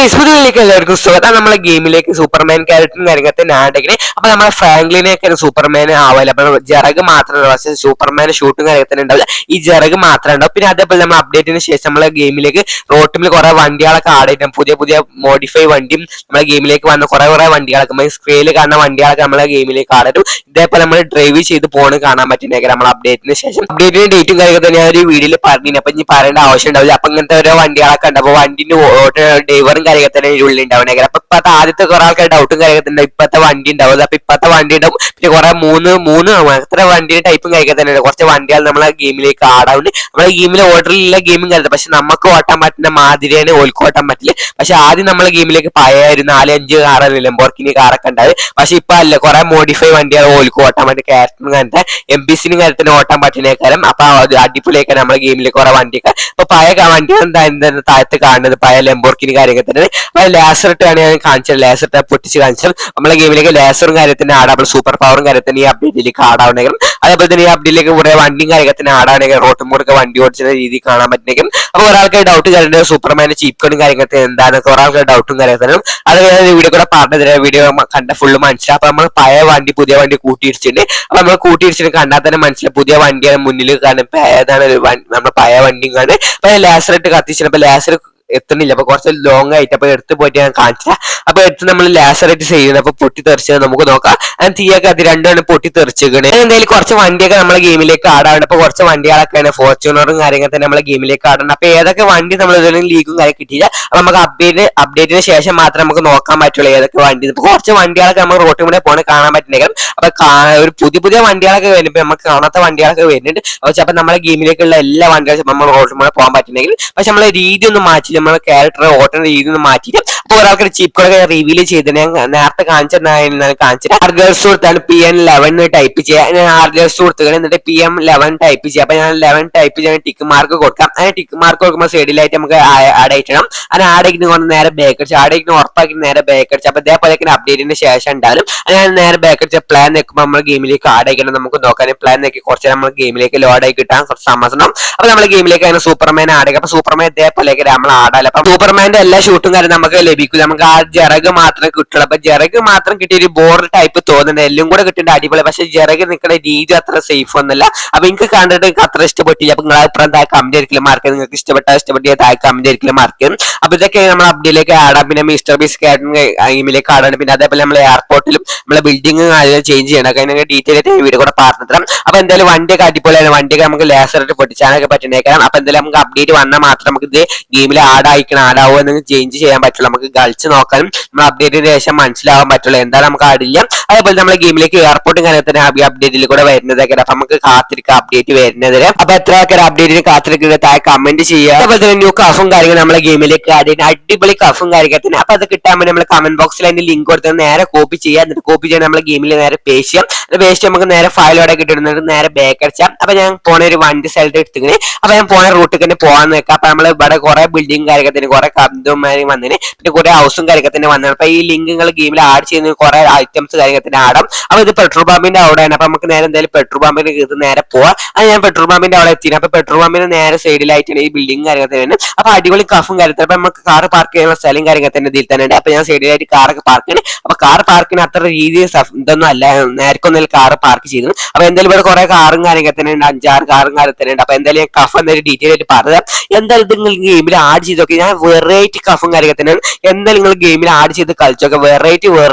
ഫേസ്ബുക്കിലേക്ക് എല്ലാവർക്കും സ്വാഗതം. നമ്മളെ ഗെയിമിലേക്ക് സൂപ്പർമാൻ ക്യാരക്ടറും കാര്യങ്ങളൊക്കെ നാടകനെ അപ്പൊ നമ്മളെ ഫ്രാങ്ക്ലിനെയൊക്കെ സൂപ്പർമാൻ ആവില്ല. അപ്പൊ ജറഗ് മാത്രമല്ല, പക്ഷേ സൂപ്പർമാൻ ഷൂട്ടും കാര്യത്തിന് ഉണ്ടാവില്ല, ഈ ജറഗ് മാത്രമേ ഉണ്ടാവും. പിന്നെ അതേപോലെ നമ്മൾ അപ്ഡേറ്റിന് ശേഷം നമ്മളെ ഗെയിമിലേക്ക് റോട്ടിൽ കുറെ വണ്ടികളൊക്കെ ആഡ് ചെയ്തിട്ടും പുതിയ പുതിയ മോഡിഫൈ വണ്ടിയും നമ്മളെ ഗെയിമിലേക്ക് വന്ന കുറെ വണ്ടികളൊക്കെ സ്ക്രീനിൽ കാണുന്ന വണ്ടികളൊക്കെ നമ്മളെ ഗെയിമിലേക്ക് ആഡ് ചെയ്തു. ഇതേപോലെ നമ്മൾ ഡ്രൈവ് ചെയ്ത് പോണ് കാണാൻ പറ്റുന്നേക്കാം നമ്മൾ അപ്ഡേറ്റിന് ശേഷം. അപ്ഡേറ്റിന്റെ ഡേറ്റും കാര്യമൊക്കെ ഞാൻ ഒരു വീഡിയോയിൽ പറഞ്ഞു, അപ്പൊ ഇനി പറയേണ്ട ആവശ്യം ഉണ്ടാവില്ല. അപ്പൊ ഇങ്ങനത്തെ ഓരോ വണ്ടികളൊക്കെ ഉണ്ട്. അപ്പൊ വണ്ടിന്റെ ഡ്രൈവറും കാര്യമൊക്കെ തന്നെ ഉള്ളിൽ ഉണ്ടാവുന്നേക്കാം. അപ്പൊ ഇപ്പത്തെ ആദ്യത്തെ കുറെ ആൾക്കാർ ഡൗട്ടും കാര്യമൊക്കെ ഉണ്ട്, ഇപ്പത്തെ വണ്ടി ഉണ്ടാവും. അപ്പൊ ഇപ്പത്തെ വണ്ടി ഉണ്ടാവും. പിന്നെ കുറെ മൂന്ന് എത്ര വണ്ടിയുടെ ടൈപ്പും കാര്യമൊക്കെ തന്നെ ഉണ്ട്. കുറച്ച് വണ്ടികൾ നമ്മളെ ഗെയിമിലേക്ക് ആടാവുണ്ട്. നമ്മളെ ഗെയിമിലെ ഓർഡറിലുള്ള ഗെയിമും കാര്യത്തിൽ, പക്ഷെ നമുക്ക് ഓട്ടാൻ പറ്റുന്ന മാതിരിയാണ് ഓൽക്ക് ഓട്ടാൻ പറ്റില്ല. പക്ഷെ ആദ്യം നമ്മളെ ഗെയിമിലേക്ക് പഴയ ഒരു 4-5 കാറല്ലേ ലംബോർഗിനി കാറൊക്കെ ഉണ്ടാവും. പക്ഷെ ഇപ്പൊ അല്ല, കുറെ മോഡിഫൈ വണ്ടികൾ ഓൽക്ക് ഓട്ടാൻ പറ്റും. ക്യാരക്ടറും കാര്യത്തെ എംപിസിനും കാര്യത്തിന് ഓട്ടാൻ പറ്റുന്നേക്കാരം. അപ്പൊ അടിപൊളിയൊക്കെ നമ്മളെ ഗെയിമിലേക്ക് കുറെ വണ്ടിയൊക്കെ ഇപ്പൊ പഴയ വണ്ടികൾ എന്താ താഴത്ത് കാണുന്നത്, പഴയ ലംബോർഗിനി കാര്യമൊക്കെ തന്നെ. അപ്പൊ ലേസർ ഇട്ടാണ് ഞാൻ കാണിച്ചത്, ലേസർ ഇട്ട് പൊട്ടിച്ച് കാണിച്ചത്. നമ്മളെ ഗെയിമിലേക്ക് ലേസറും കാര്യത്തിന് ആടാം, സൂപ്പർ പവറും കാര്യത്തിന് ഈ അപ്ഡേറ്റിലേക്ക് ആടാവണമെങ്കിൽ. അതേപോലെ തന്നെ ഈ അപ്ഡേറ്റിലേക്ക് കുറെ വണ്ടിയും കാര്യത്തിന് ആടാണെങ്കിൽ റോട്ടും കൂടെ വണ്ടി ഓടിച്ച രീതി കാണാൻ പറ്റുന്നെങ്കിൽ. അപ്പൊ ഒരാൾക്ക് ഡൗട്ട് കാര്യമുണ്ട്, സൂപ്പർമാന്റെ ചീപ്പ് കോഡും കാര്യങ്ങളൊക്കെ എന്താണെന്നൊക്കെ ഒരാൾക്ക് ഡൗട്ടും കാര്യത്തിനും അത് വീഡിയോ കൂടെ പറഞ്ഞതിന് വീഡിയോ കണ്ട ഫുള്ള് മനസ്സിലാവും. അപ്പൊ നമ്മൾ പഴയ വണ്ടി പുതിയ വണ്ടി കൂട്ടിയിടിച്ചിട്ടുണ്ട്. അപ്പൊ നമ്മൾ കൂട്ടിയിടിച്ചിട്ട് കണ്ടാൽ തന്നെ മനസ്സിലാവും പുതിയ വണ്ടിയാണ് മുന്നിൽ കാണും, ഏതാണ് നമ്മുടെ പഴയ വണ്ടിയും കാണും. അപ്പൊ ലേസർ ഇട്ട് കത്തിച്ചിട്ട് അപ്പൊ ലേസർ എത്തുന്നില്ല. അപ്പൊ കുറച്ച് ലോങ് ആയിട്ട് അപ്പൊ എടുത്ത് പോയിട്ട് ഞാൻ കാണിച്ചാ. അപ്പൊ എടുത്ത് നമ്മൾ ലേസറായിട്ട് ചെയ്യുന്നത് അപ്പൊ പൊട്ടി തെറിച്ചത് നമുക്ക് നോക്കാം. ഞാൻ തീയൊക്കെ അത് രണ്ടുമാണ് പൊട്ടി തെറിച്ചിരിക്കണേ. എന്തായാലും കുറച്ച് വണ്ടിയൊക്കെ നമ്മളെ ഗെയിമിലേക്ക് ആടാറുണ്ട്. അപ്പൊ കുറച്ച് വണ്ടികളൊക്കെയാണ് ഫോർച്യൂണറും കാര്യങ്ങളൊക്കെ നമ്മളെ ഗെയിമിലേക്ക് ആടുന്നുണ്ട്. അപ്പൊ ഏതൊക്കെ വണ്ടി നമ്മൾ ഏതെങ്കിലും ലീഗും കാര്യം കിട്ടിയില്ല. അപ്പൊ നമുക്ക് അപ്ഡേറ്റിന് ശേഷം മാത്രമേ നമുക്ക് നോക്കാൻ പറ്റുള്ളൂ ഏതൊക്കെ വണ്ടി. ഇപ്പൊ കുറച്ച് വണ്ടികളൊക്കെ നമ്മൾ റോട്ടിൽ കൂടെ പോകണ കാണാൻ പറ്റുന്നെങ്കിലും അപ്പൊ ഒരു പുതിയ വണ്ടികളൊക്കെ വരുമ്പോൾ നമുക്ക് കാണാത്ത വണ്ടികളൊക്കെ വരുന്നുണ്ട്. പക്ഷെ അപ്പൊ നമ്മളെ ഗെയിമിലേക്കുള്ള എല്ലാ വണ്ടികളും നമ്മൾ റോട്ടിൽ കൂടെ പോകാൻ പറ്റുന്നെങ്കിൽ, പക്ഷെ നമ്മളെ രീതി ഒന്നും മാറ്റി, നമ്മളെ ക്യാരക്ടർ ഓട്ടുന്ന രീതി ഒന്നും മാറ്റിയിട്ട് അപ്പൊ ഒരാൾക്ക് ചീപ്പ് കോഡൊക്കെ റിവീൽ ചെയ്ത് ഞാൻ നേരത്തെ കാണിച്ചിട്ട് ആർഗേഴ്സ് കൊടുത്താണ് PM11 ടൈപ്പ് ചെയ്യാം. ഞാൻ ആർഗേഴ്സ് കൊടുത്തുക എന്നിട്ട് PM11 ടൈപ്പ് ചെയ്യാം. അപ്പൊ ഞാൻ 11 ടൈപ്പ് ചെയ്യാൻ ടിക്ക് മാർക്ക് കൊടുക്കാം. അങ്ങനെ ടിക്ക് മാർക്ക് കൊടുക്കുമ്പോൾ സൈഡിലായിട്ട് നമുക്ക് ആഡ് അയക്കണം. അങ്ങനെ ആഡ് അയക്കുന്ന കൊണ്ട് നേരെ ബാക്ക് അടിച്ച് ആഡ് അയക്കുന്ന ഉറപ്പാക്കി നേരെ ബാക്ക് അടിച്ച്. അപ്പൊ ഇതേപോലെ അപ്ഡേറ്റിന് ശേഷം ഉണ്ടാലും ഞാൻ നേരെ ബാക്ക് അടിച്ച പ്ലാൻ നിൽക്കുമ്പോൾ നമ്മൾ ഗെയിമിലേക്ക് ആഡ് അയക്കണം. നമുക്ക് നോക്കാൻ പ്ലാൻ നോക്കി കുറച്ച് നമ്മൾ ഗെയിമിലേക്ക് ലോഡ് ആയി കിട്ടാൻ കുറച്ച് താമസം. അപ്പൊ നമ്മുടെ ഗെയിമിലേക്ക് അങ്ങനെ സൂപ്പർമാൻ ആഡ് ചെയ്യും. അപ്പൊ സൂപ്പർമാൻ ഇതേപോലെ നമ്മൾ ആടാലോ. അപ്പൊ സൂപ്പർമാന്റെ എല്ലാ ഷൂട്ടും കാര്യം നമുക്ക് ലഭിക്കും. നമുക്ക് ആ ജറഗ് മാത്രമേ കിട്ടുള്ളൂ. അപ്പൊ ജറഗ് മാത്രം കിട്ടിയ ഒരു ബോർഡ് ടൈപ്പ് തോന്നുന്നുണ്ട്, എല്ലാം കൂടെ കിട്ടേണ്ട അടിപൊളി. പക്ഷെ ജറഗ് നിൽക്കുന്ന രീതി അത്ര സേഫ് ഒന്നുമല്ല. അപ്പൊ എനിക്ക് കണ്ടിട്ട് എനിക്ക് അത്ര ഇഷ്ടപ്പെട്ടില്ല. അപ്പൊ നിങ്ങൾ അഭിപ്രായം താഴെ കമന്റ് ആയിരിക്കും മാർക്ക്, നിങ്ങൾക്ക് ഇഷ്ടപ്പെട്ടിയ താഴെ കമന്റ് ആയിരിക്കും മാർക്ക്. അപ്പൊ ഇതൊക്കെ നമ്മൾ അപ്ഡേറ്റിലേക്ക് ആടാം. പിന്നെ മിസ്റ്റർ ബീസ് ഗെയിമിലേക്ക് ആടാണ്. പിന്നെ അതേപോലെ നമ്മൾ എയർപോർട്ടിലും നമ്മളെ ബിൽഡിംഗ് ചേഞ്ച് ചെയ്യണം. അതിനൊക്കെ ഡീറ്റെയിൽ ആയിട്ട് വീഡിയോ കൂടെ പറഞ്ഞു തരാം. അപ്പൊ എന്തായാലും വണ്ടിയൊക്കെ അടിപൊളിയാണ്. വണ്ടിയൊക്കെ നമുക്ക് ലേസറായിട്ട് പൊട്ടിച്ചാനൊക്കെ പറ്റുന്നേക്കാം. അപ്പൊ എന്തായാലും നമുക്ക് അപ്ഡേറ്റ് വന്നാൽ മാത്രം നമുക്ക് ഇത് ഗെയിമിൽ ആടാവോ എന്ന് ചേഞ്ച് ചെയ്യാൻ പറ്റുള്ളൂ. നമുക്ക് കളിച്ച് നോക്കാനും നമ്മൾ അപ്ഡേറ്റിന് ശേഷം മനസ്സിലാവാൻ പറ്റുള്ളൂ എന്താണ് നമുക്ക് ആടില്ല. അതേപോലെ നമ്മുടെ ഗെയിമിലേക്ക് എയർപോർട്ടും കാര്യത്തിന് അപ്ഡേറ്റിൽ കൂടെ വരുന്നതൊക്കെ. അപ്പൊ നമുക്ക് കാത്തിരിക്കുക അപ്ഡേറ്റ് വരുന്നതിന്. അപ്പൊ എത്ര ആൾക്കാർ അപ്ഡേറ്റിന് കാത്തിരിക്കുന്നത് താഴെ കമന്റ് ചെയ്യുക. അതേപോലെ തന്നെ ന്യൂ കഫും കാര്യങ്ങൾ നമ്മളെ ഗെയിമിലേക്ക് ആഡ് ചെയ്യുന്ന അടിപൊളി കഫും കാര്യത്തിന്. അപ്പൊ അത് കിട്ടാൻ വേണ്ടി നമ്മൾ കമന്റ് ബോക്സിൽ അതിന്റെ ലിങ്ക് കൊടുത്ത് നേരെ കോപ്പി ചെയ്യുക. എന്നിട്ട് കോപ്പി ചെയ്യാൻ നമ്മളെ ഗെയിമിൽ നേരെ പേസ്റ്റ് ചെയ്യാം. പേസ്റ്റ് നമുക്ക് നേരെ ഫയലോടെ കിട്ടുന്നത് നേരെ ബാക്ക് അടിച്ചാൽ. അപ്പൊ ഞാൻ പോണ ഒരു വണ്ടി സ്ഥലത്ത് എടുത്തിങ്ങനെ. അപ്പൊ ഞാൻ പോണ റൂട്ടിൽ തന്നെ പോകാൻ നിൽക്കാം. അപ്പൊ നമ്മൾ ഇവിടെ കുറെ ബിൽഡിംഗ് കാര്യത്തിന് കുറെ കമ്പനിമാരും വന്നതിന്, പിന്നെ കുറെ ഹൗസും കാര്യത്തിന് വന്നത്. അപ്പൊ ഈ ലിങ്ക് നിങ്ങൾ ഗെയിമിൽ ആഡ് ചെയ്യുന്ന കുറെ ഐറ്റംസ് കാര്യത്തിന് ആടാം. അപ്പൊ ഇത് പെട്രോൾ പമ്പിന്റെ അവിടെയാണ്. അപ്പൊ നമുക്ക് നേരെ എന്തായാലും പെട്രോൾ പമ്പിന് ഇത് നേരെ പോവാം. അത് ഞാൻ പെട്രോൾ പമ്പിന്റെ അവിടെ എത്തി. അപ്പൊ പെട്രോൾ പമ്പിന് നേരെ സൈഡിലായിട്ടാണ് ഈ ബിൽഡിംഗ് കാര്യത്തിന്. അപ്പൊ അടിപൊളി കഫും കാര്യത്തിൽ. അപ്പൊ നമുക്ക് കാർ പാർക്ക് ചെയ്യാനുള്ള സ്ഥലം കാര്യത്തിന് ഇതിൽ തന്നെ ഉണ്ട്. അപ്പൊ ഞാൻ സൈഡിലായിട്ട് കാറൊക്കെ പാർക്ക് ചെയ്യണം. അപ്പൊ കാർ പാർക്കിന് അത്ര രീതിയിൽ ഇതൊന്നും അല്ല, നേരക്കൊന്നും കാർ പാർക്ക് ചെയ്തു. അപ്പൊ എന്തായാലും ഇവിടെ കുറെ കാറും കാര്യത്തിന് ഉണ്ട്, 5-6 കാറും കാര്യത്തിന് ഉണ്ട്. അപ്പൊ എന്തായാലും ഞാൻ കഫ് എന്തായാലും ഡീറ്റെയിൽ ആയിട്ട് പറയാം. എന്തായാലും ഇത് നിങ്ങൾ ഗെയിമിൽ ആഡ് ചെയ്തൊക്കെ ഞാൻ വെറൈറ്റി കഫും കാര്യത്തിന് എന്തായാലും നിങ്ങൾ ഗെയിമിൽ ആഡ് ചെയ്ത് കളിച്ചൊക്കെ വെറൈറ്റി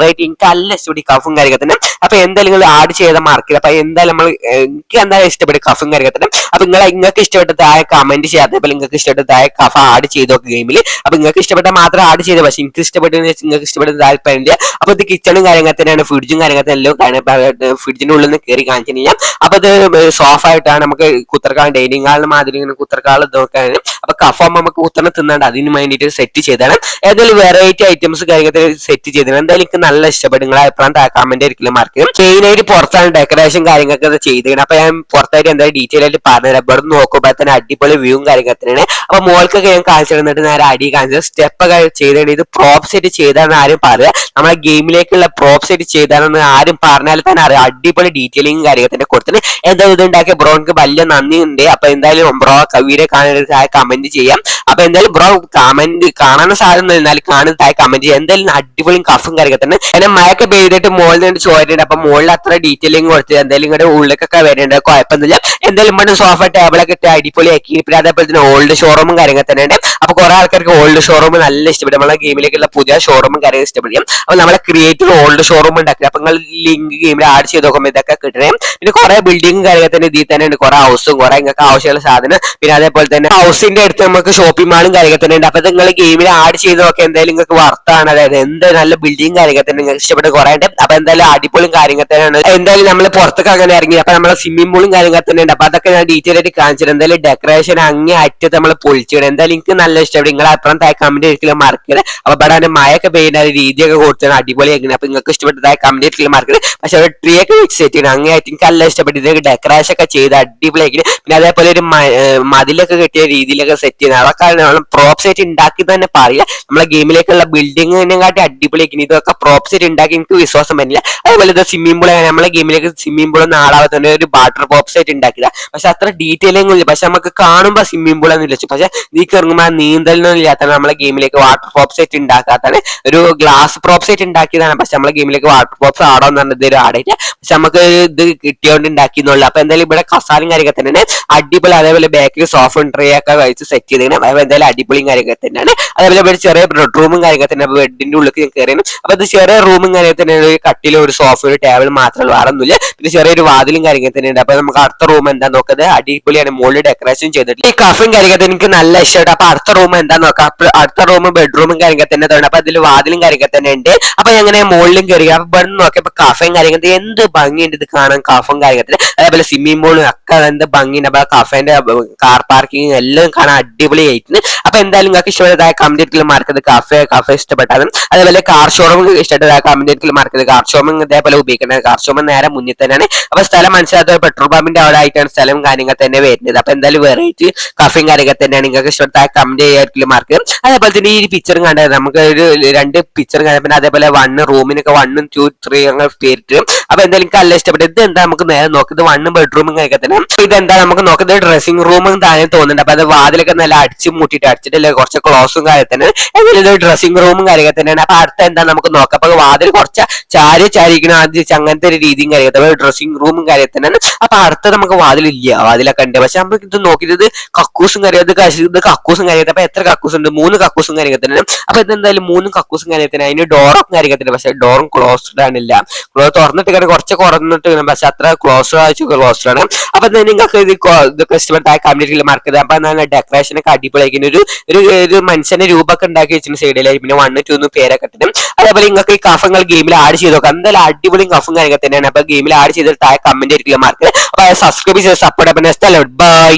എനിക്ക് നല്ല ഇഷ്ടപ്പെട്ടു കഫും കാര്യത്തിന്. അപ്പൊ എന്തായാലും നിങ്ങൾ ആഡ് ചെയ്ത മാർക്കില്ല. അപ്പൊ എന്തായാലും നമ്മൾ എനിക്ക് എന്തായാലും ഇഷ്ടപ്പെട്ടു കഫും കാര്യത്തിന്. അപ്പൊ നിങ്ങൾക്ക് ഇഷ്ടപ്പെട്ട താഴെ കമന്റ് ചെയ്യാം. അതേപോലെ നിങ്ങൾക്ക് ഇഷ്ടപ്പെട്ട താഴെ കഫ ആഡ് ചെയ്തൊക്കെ ഗെയിമിൽ. അപ്പൊ നിങ്ങൾക്ക് ഇഷ്ടപ്പെട്ട മാത്രം ആഡ് ചെയ്ത്, പക്ഷെ എനിക്ക് ഇഷ്ടപ്പെട്ടെന്ന് വെച്ചാൽ നിങ്ങൾക്ക് ഇഷ്ടപ്പെട്ട താല്പര്യമില്ല. അപ്പൊ ഇത് കിച്ചണും കാര്യത്തിനാണ്, ഫ്രിഡ്ജും കാര്യത്തിനെല്ലാം ഫ്രിഡ്ജിന്റെ ഉള്ളിൽ നിന്ന് കയറി കാണിച്ചില്ല. അപ്പൊ ഇത് സോഫ ആയിട്ടാണ് നമുക്ക് കുത്തർക്കാൾ ഡൈനിങ് ഹാളിന് മാതിരി ഇങ്ങനെ കുത്തർക്കാൾ ഇതൊക്കെയാണ്. അപ്പൊ കഫാകുമ്പോൾ നമുക്ക് കുത്തനെ തിന്നാണ്ട് അതിന് വേണ്ടിയിട്ട് സെറ്റ് ചെയ്താണ്. ഏതായാലും വെറൈറ്റി ഐറ്റംസ് കാര്യത്തിൽ സെറ്റ് ചെയ്തത് എന്തായാലും എനിക്ക് നല്ല ഇഷ്ടപ്പെട്ടു. നിങ്ങളെ അഭിപ്രായം കമന്റ് ആയിരിക്കില്ല മാർക്ക്. മെയിനായിട്ട് പുറത്താണ് ഡെക്കറേഷൻ കാര്യങ്ങളൊക്കെ ചെയ്തത്. അപ്പൊ ഞാൻ പുറത്തായിട്ട് എന്തായാലും ഡീറ്റെയിൽ ആയിട്ട് പറഞ്ഞുതരാം. ഇവിടെ നോക്കുമ്പോൾ തന്നെ അടിപൊളി വ്യൂവും കാര്യത്തിനാണ്. അപ്പൊ മോൾക്കൊക്കെ ഞാൻ കാണിച്ചു തന്നിട്ട് നേരെ അടി കാണിച്ചത് സ്റ്റെപ്പൊക്കെ ചെയ്തിട്ട് ഇത് പ്രോപ്പ് സെറ്റ് ചെയ്താണെന്ന് ആരും പറയുക. നമ്മളെ ഗെയിമിലേക്കുള്ള പ്രോപ്പ് സെറ്റ് ചെയ്താണെന്ന് ആരും പറഞ്ഞാൽ തന്നെ അറിയാം. അടിപൊളി ഡീറ്റെയിലിംഗ് കാര്യത്തിന് കൊടുത്തിട്ട് എന്തായാലും ഇത് ഉണ്ടാക്കിയ ബ്രോക്ക് വലിയ നന്ദി ഉണ്ട്. അപ്പൊ എന്തായാലും ബ്രോ വീഡിയോ കാണാൻ കമന്റ് ചെയ്യാം. അപ്പൊ എന്തായാലും ബ്രോ കമന്റ് കാണാൻ സാധനം എന്നാൽ കാണുന്നത് താഴെ കമന്റ് ചെയ്യുക. എന്തായാലും അടിപൊളി കഫും കാര്യമൊക്കെ തന്നെ. എന്നെ മഴയൊക്കെ പെയ്തിട്ട് മുകളിൽ നിന്ന് ചോരുന്നുണ്ട്. അപ്പൊ മുകളിൽ അത്ര ഡീറ്റെയിലിംഗ് കൊടുത്ത് എന്തായാലും ഇങ്ങോട്ട് ഉള്ളിലേക്കൊക്കെ വരുന്നുണ്ട്. കുഴപ്പമൊന്നുമില്ല. എന്തായാലും ഇവിടെ സോഫ ടേബിളൊക്കെ ഇട്ട് അടിപൊളിയാക്കി. പിന്നെ അതേപോലെ തന്നെ ഓൾഡ് ഷോറൂമും കാര്യങ്ങൾ തന്നെ ഉണ്ട്. അപ്പൊ കുറെ ആൾക്കാർക്ക് ഓൾഡ് ഷോറൂം നല്ല ഇഷ്ടപ്പെടും. നമ്മളെ ഗെയിമിലേക്കുള്ള പുതിയ ഷോറൂമും കാര്യങ്ങൾ ഇഷ്ടപ്പെടും. അപ്പൊ നമ്മളെ ക്രിയേറ്റീവ് ഓൾഡ് ഷോറൂം ഉണ്ടാക്കി. അപ്പൊ നിങ്ങൾ ലിങ്ക് ഗെയിമിൽ ആഡ് ചെയ്ത് നോക്കുമ്പോൾ ഇതൊക്കെ കിട്ടണേ. പിന്നെ കുറെ ബിൽഡിംഗും കാര്യങ്ങൾ തന്നെ ഇതിൽ തന്നെ ഉണ്ട്. കുറെ ഹൗസും കുറെ നിങ്ങൾക്ക് ആവശ്യമുള്ള സാധനം. പിന്നെ അതേപോലെ തന്നെ ഹൗസിന്റെ അടുത്ത് നമുക്ക് ഷോപ്പിംഗ് മാളും കാര്യങ്ങൾ തന്നെ ഉണ്ട്. അപ്പൊ നിങ്ങൾ ഗെയിമിൽ ആഡ് ചെയ്ത് നോക്കിയാൽ എന്തായാലും നിങ്ങൾക്ക് വർത്താണ്. അതായത് എന്ത് നല്ല ബിൽഡിംഗ് കാര്യങ്ങൾ തന്നെ നിങ്ങൾക്ക് ഇഷ്ടപ്പെട്ട് കുറെ ഉണ്ട്. അപ്പൊ എന്തായാലും അടിപൊളിയും കാര്യങ്ങൾ തന്നെയാണ്. എന്തായാലും നമ്മൾ പുറത്തൊക്കെ അങ്ങനെ ഇറങ്ങി. അപ്പൊ നമ്മളെ സ്വിമ്മിംഗ് പൂളും കാര്യങ്ങൾ തന്നെ ഉണ്ട്. അപ്പൊ അതൊക്കെ ഞാൻ ഡീറ്റെയിൽ ആയിട്ട് കാണിച്ചത്. എന്തായാലും ഡെക്കറേഷൻ അങ്ങേ അറ്റത്ത് നമ്മൾ പൊളിച്ചിടും. എന്തായാലും എനിക്ക് നല്ല ഇഷ്ടപ്പെടും. നിങ്ങൾ അപ്പുറം താഴെ കമന്റ് ഒരിക്കലും മറക്കരുത്. അപ്പൊ ഇവിടെ മഴയൊക്കെ പെയ്യുന്ന രീതിയൊക്കെ കൊടുത്താണ് അടിപൊളിയാക്കുന്നത്. അപ്പൊ നിങ്ങൾക്ക് ഇഷ്ടപ്പെട്ടതായ കമന്റ് ഒരിക്കലും മറക്കരുത്. പക്ഷെ ഒരു ട്രീ ഒക്കെ വെച്ച് സെറ്റ് ചെയ്യണം. അങ്ങേ ആയിട്ട് എനിക്ക് നല്ല ഇഷ്ടപ്പെട്ടു. ഇതൊക്കെ ഡെക്കറേഷൻ ഒക്കെ ചെയ്ത് അടിപൊളിയാക്കി. പിന്നെ അതേപോലെ ഒരു മതിലൊക്കെ കെട്ടിയ രീതിയിലൊക്കെ സെറ്റ് ചെയ്യുന്നത്. അതൊക്കെ പ്രോപ്പ് സെറ്റ് ഉണ്ടാക്കി തന്നെ പറയാം. നമ്മളെ ഗെയിമിലേക്കുള്ള ബിൽഡിങ്ങിനെ കാട്ടി അടിപൊളിയാക്കി. ഇതൊക്കെ പ്രോപ്പ് സെറ്റ് ഉണ്ടാക്കി എനിക്ക് വിശ്വാസം പറ്റില്ല. അതേപോലെ ഇത് സ്വിമ്മിംഗ് പൂൾ നമ്മളെ ഗെയിമിലേക്ക് സ്വിമ്മിംഗ് പൂൾ നാളാവെ തന്നെ ഒരു വാട്ടർ പ്രോപ്പ് സെറ്റ് ഉണ്ടാക്കില്ല. പക്ഷെ അത്ര ഡീറ്റെയിലിംഗ് ഇല്ല. പക്ഷെ നമുക്ക് കാണുമ്പോൾ സ്വിമ്മിംഗ് പൂൾ എന്ന് വെച്ചു. പക്ഷെ നീക്ക് ഇറങ്ങുമ്പോൾ നീന്തലിനൊന്നും ഇല്ലാത്തതാണ് നമ്മളെ ഗെയിമിലേക്ക് വാട്ടർ പ്രോപ്പ് സെറ്റ് ഉണ്ടാക്കാത്താണ്. ഒരു ഗ്ലാസ് പ്രോപ്പ് സെറ്റ് ഉണ്ടാക്കിയതാണ്. പക്ഷെ നമ്മളെ ഗെയിമിലേക്ക് വാട്ടർ പ്രോപ്സ് ആടോന്ന് പറഞ്ഞത് ഒരു ആടില്ല. പക്ഷെ നമുക്ക് ഇത് കിട്ടിയോണ്ട് ഉണ്ടാക്കിയെന്നുള്ളൂ. അപ്പൊ എന്തായാലും ഇവിടെ കസാലും കാര്യമൊക്കെ തന്നെയാണ് അടിപൊളി. അതേപോലെ ബാക്കിൽ സോഫ ട്രേ ഒക്കെ വെച്ച് സെറ്റ് ചെയ്തേക്കണം. അപ്പൊ എന്തായാലും അടിപൊളിയും കാര്യമൊക്കെ തന്നെയാണ്. അതേപോലെ ഇവിടെ ചെറിയ ബെഡ്റൂമും കാര്യമൊക്കെ തന്നെ. ബെഡിന്റെ ഉള്ളിൽ ഞാൻ കയറിയാണ്. അപ്പൊ ഇത് ചെറിയ റൂമും കാര്യമൊക്കെ തന്നെയാണ്. ഒരു കട്ടിലും ഒരു സോഫ ഒരു ടേബിൾ മാത്രമല്ല, വേറെ ഒന്നുമില്ല. പിന്നെ ചെറിയൊരു വാതിലും കാര്യമൊക്കെ തന്നെയുണ്ട്. അപ്പൊ നമുക്ക് അടുത്ത റൂം എന്താ നോക്കുന്നത് അടിപൊളിയാണ്. മുകളിൽ ഡെക്കറേഷൻ ചെയ്തിട്ട് ഈ കഫയും കാര്യമൊക്കെ എനിക്ക് നല്ല ഇഷ്ടമാണ്. അപ്പൊ അടുത്ത റൂം എന്താ നോക്കാം. അടുത്ത റൂം ബെഡ്റൂമും കാര്യമൊക്കെ തന്നെ തോന്നുന്നു. അപ്പൊ അതിൽ വാതിലും കാര്യമൊക്കെ തന്നെ ഉണ്ട്. അപ്പൊ എങ്ങനെ മുകളിലും കയറി. അപ്പൊ ഇവിടെ നോക്കിയപ്പോ കഫയും കാര്യമൊക്കെ എന്ത് ഭംഗിയുണ്ട് ഇത് കാണാൻ. കഫും കാര്യമൊക്കെ അതേപോലെ സ്വിമ്മിംഗ് പൂളും ഒക്കെ എന്ത് ഭംഗിയുണ്ട്. അപ്പൊ കഫേന്റെ കാർ പാർക്കിംഗ് എല്ലാം കാണാൻ അടിപൊളിയായിട്ടുണ്ട്. അപ്പൊ എന്തായാലും നിങ്ങൾക്ക് ഇഷ്ടപ്പെട്ടതായ കമന്റ് മാർക്കത് കഫേ ഇഷ്ടപ്പെട്ടാലും അതേപോലെ കാർ ഷോറൂം ഇഷ്ടപ്പെട്ടതായ കമന്റ് മാർക്കത് കാർ ഷോറൂം ഇതേപോലെ ഉപയോഗിക്കുന്നത്. കാർ ഷോറൂം നേരെ മുന്നിൽ തന്നെയാണ്. അപ്പൊ സ്ഥലം മനസ്സിലാത്ത പെട്രോൾ പമ്പിന്റെ അവിടെ ആയിട്ടാണ് സ്ഥലം കാര്യങ്ങൾ തന്നെ വരുന്നത്. അപ്പൊ എന്തായാലും വെറൈറ്റി കഫയും കാര്യങ്ങൾ തന്നെയാണ്. നിങ്ങൾക്ക് ഇഷ്ടപ്പെട്ട കമന്റ് ചെയ്യാൻ മാർക്ക്. അതേപോലെ തന്നെ ഈ പിക്ചറും കണ്ടത് നമുക്ക് ഒരു 2 പിക്ചർ കാണാം. പിന്നെ അതേപോലെ 1 റൂമിനൊക്കെ 1, 2, 3 അങ്ങനെ പേരിട്ട്. അപ്പൊ എന്തായാലും എനിക്ക് നല്ല ഇഷ്ടപ്പെട്ടു. ഇത് എന്താ നമുക്ക് നേരെ നോക്കുന്നത് 1 ബെഡ്റൂമും കാര്യമൊക്കെ തന്നെ. ഇതെന്താ നമുക്ക് നോക്കുന്നത് ഡ്രസ്സിംഗ് റൂമും താഴെ തോന്നുന്നുണ്ട്. അപ്പൊ അത് വാതിലൊക്കെ നല്ല അടിച്ച് മുട്ടിട്ട് അടിച്ചിട്ടില്ല. കുറച്ച് ക്ലോസും കാര്യം തന്നെ. എന്തായാലും ഡ്രസ്സിംഗ് റൂമും കാര്യമൊക്കെ തന്നെയാണ്. അപ്പൊ അടുത്ത എന്താ നമുക്ക് നോക്കാം. അപ്പൊ വാതിൽ കുറച്ച് ചാരിക്കണം ആദ്യം അങ്ങനത്തെ ഒരു രീതിയും കാര്യമൊക്കെ ഡ്രസ്സിംഗ് റൂമും കാര്യം തന്നെയാണ്. അപ്പൊ അടുത്ത നമുക്ക് വാതിലില്ല. വാതിലൊക്കെ ഉണ്ട്. പക്ഷെ നമുക്ക് ഇത് നോക്കിയിട്ട് കക്കൂസും കാര്യം ഇത് കക്കൂസും കാര്യമൊക്കെ. അപ്പൊ എത്ര കക്കൂസ് ഉണ്ട്? 3 കക്കൂസും കാര്യമൊക്കെ തന്നെ. അപ്പൊ ഇതെന്തായാലും 3 കക്കൂസും കാര്യമൊക്കെ തന്നെ. അതിന് ഡോറും കാര്യമൊക്കെ തന്നെ. പക്ഷെ ഡോറും ക്ലോസ്ഡ് ആണില്ല. തുറന്നിട്ട് കുറച്ച് കുറഞ്ഞിട്ട് പക്ഷെ അത്ര ക്ലോസ്ഡ് ആണ്. അപ്പൊ നിങ്ങൾക്ക് ഇതൊക്കെ ഇഷ്ടപ്പെട്ടായ കമ്മ്യൂണിറ്റിയിൽ മാർക്ക്. അപ്പൊ ഡെക്കറേഷൻ ഒക്കെ അടിപൊളിയാക്കി ഒരു മനുഷ്യന്റെ രൂപമൊക്കെ ഉണ്ടാക്കി വെച്ചിട്ട് സൈഡിലായി. പിന്നെ 1, 2 പേരൊക്കെ ഇട്ടിട്ട്. അതേപോലെ നിങ്ങൾക്ക് ഈ കഫങ്ങൾ ഗെയിമിൽ ആഡ് ചെയ്ത് നോക്കാം. എന്തായാലും അടിപൊളി കഫും കാര്യമൊക്കെ തന്നെയാണ്. അപ്പൊ ഗെയിമിൽ ആഡ് ചെയ്തിട്ട് താഴെ കമന്റ് ആയിരിക്കില്ല മാർക്ക്. അപ്പൊ സബ്സ്ക്രൈബ് ചെയ്ത് സപ്പോർട്ട്. ബൈ.